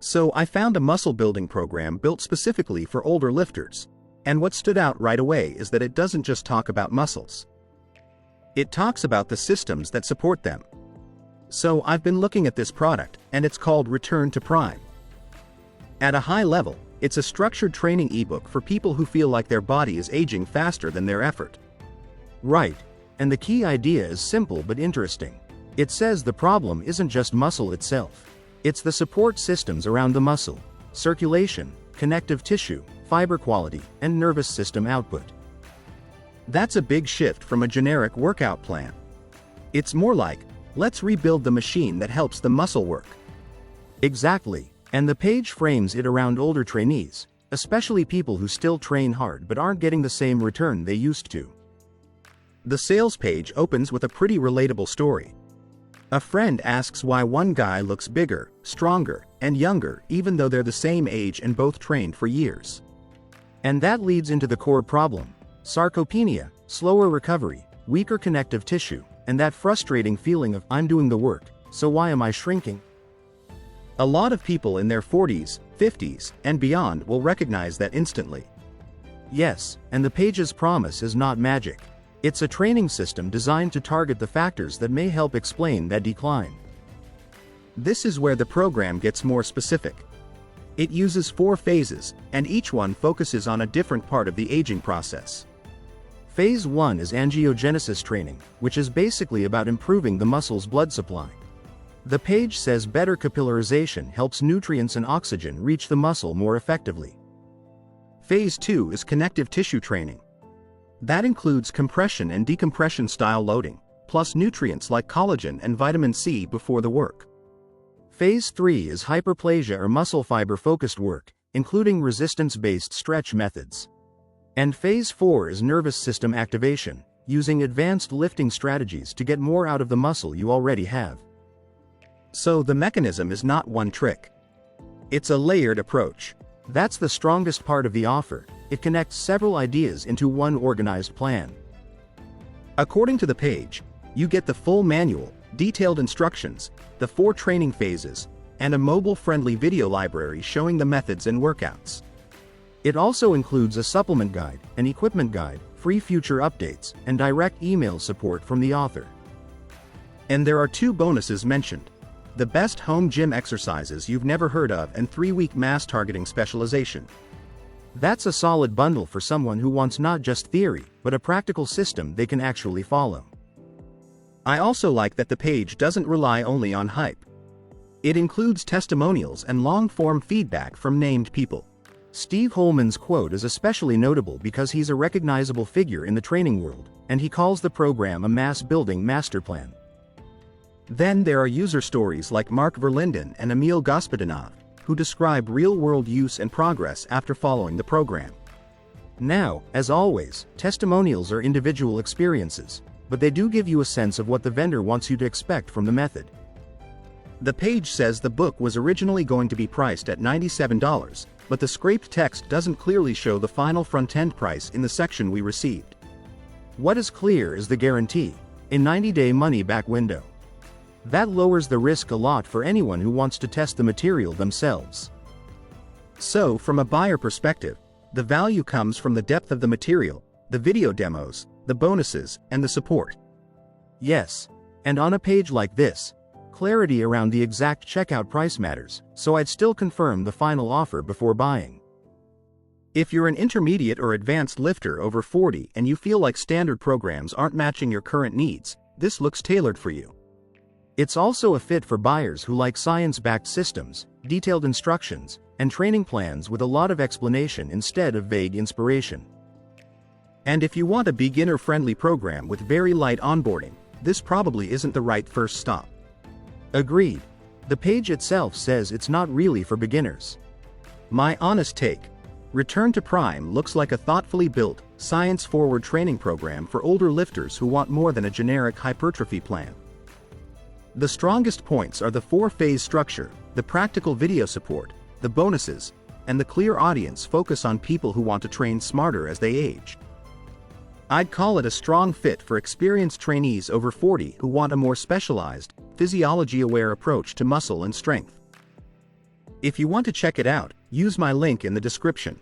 So I found a muscle building program built specifically for older lifters. And what stood out right away is that it doesn't just talk about muscles. It talks about the systems that support them. So I've been looking at this product, and it's called Return to Prime. At a high level, it's a structured training ebook for people who feel like their body is aging faster than their effort. Right, and the key idea is simple but interesting. It says the problem isn't just muscle itself. It's the support systems around the muscle: circulation, connective tissue, fiber quality, and nervous system output. That's a big shift from a generic workout plan. It's more like, let's rebuild the machine that helps the muscle work. Exactly, and the page frames it around older trainees, especially people who still train hard but aren't getting the same return they used to. The sales page opens with a pretty relatable story. A friend asks why one guy looks bigger, stronger, and younger even though they're the same age and both trained for years. And that leads into the core problem: sarcopenia, slower recovery, weaker connective tissue, and that frustrating feeling of "I'm doing the work, so why am I shrinking?" A lot of people in their 40s, 50s, and beyond will recognize that instantly. Yes, and the page's promise is not magic. It's a training system designed to target the factors that may help explain that decline. This is where the program gets more specific. It uses 4 phases, and each one focuses on a different part of the aging process. Phase 1 is angiogenesis training, which is basically about improving the muscle's blood supply. The page says better capillarization helps nutrients and oxygen reach the muscle more effectively. Phase 2 is connective tissue training. That includes compression and decompression style loading, plus nutrients like collagen and vitamin C before the work. Phase 3 is hyperplasia or muscle fiber focused work, including resistance-based stretch methods. And Phase 4 is nervous system activation, using advanced lifting strategies to get more out of the muscle you already have. So the mechanism is not one trick. It's a layered approach. That's the strongest part of the offer. It connects several ideas into one organized plan. According to the page, you get the full manual, detailed instructions, the 4 training phases, and a mobile-friendly video library showing the methods and workouts. It also includes a supplement guide, an equipment guide, free future updates, and direct email support from the author. And there are 2 bonuses mentioned: the best home gym exercises you've never heard of and 3-week mass targeting specialization. That's a solid bundle for someone who wants not just theory, but a practical system they can actually follow. I also like that the page doesn't rely only on hype. It includes testimonials and long-form feedback from named people. Steve Holman's quote is especially notable because he's a recognizable figure in the training world, and he calls the program a mass-building master plan. Then there are user stories like Mark Verlinden and Emil Gospodinov, who describe real-world use and progress after following the program. Now, as always, testimonials are individual experiences, but they do give you a sense of what the vendor wants you to expect from the method. The page says the book was originally going to be priced at $97, but the scraped text doesn't clearly show the final front-end price in the section we received. What is clear is the guarantee, a 90-day money-back window. That lowers the risk a lot for anyone who wants to test the material themselves. So, from a buyer perspective, the value comes from the depth of the material, the video demos, the bonuses, and the support. Yes, and on a page like this, clarity around the exact checkout price matters, so I'd still confirm the final offer before buying. If you're an intermediate or advanced lifter over 40 and you feel like standard programs aren't matching your current needs, this looks tailored for you. It's also a fit for buyers who like science-backed systems, detailed instructions, and training plans with a lot of explanation instead of vague inspiration. And if you want a beginner-friendly program with very light onboarding, this probably isn't the right first stop. Agreed. The page itself says it's not really for beginners. My honest take: Return to Prime looks like a thoughtfully built, science-forward training program for older lifters who want more than a generic hypertrophy plan. The strongest points are the 4-phase structure, the practical video support, the bonuses, and the clear audience focus on people who want to train smarter as they age. I'd call it a strong fit for experienced trainees over 40 who want a more specialized, physiology-aware approach to muscle and strength. If you want to check it out, use my link in the description.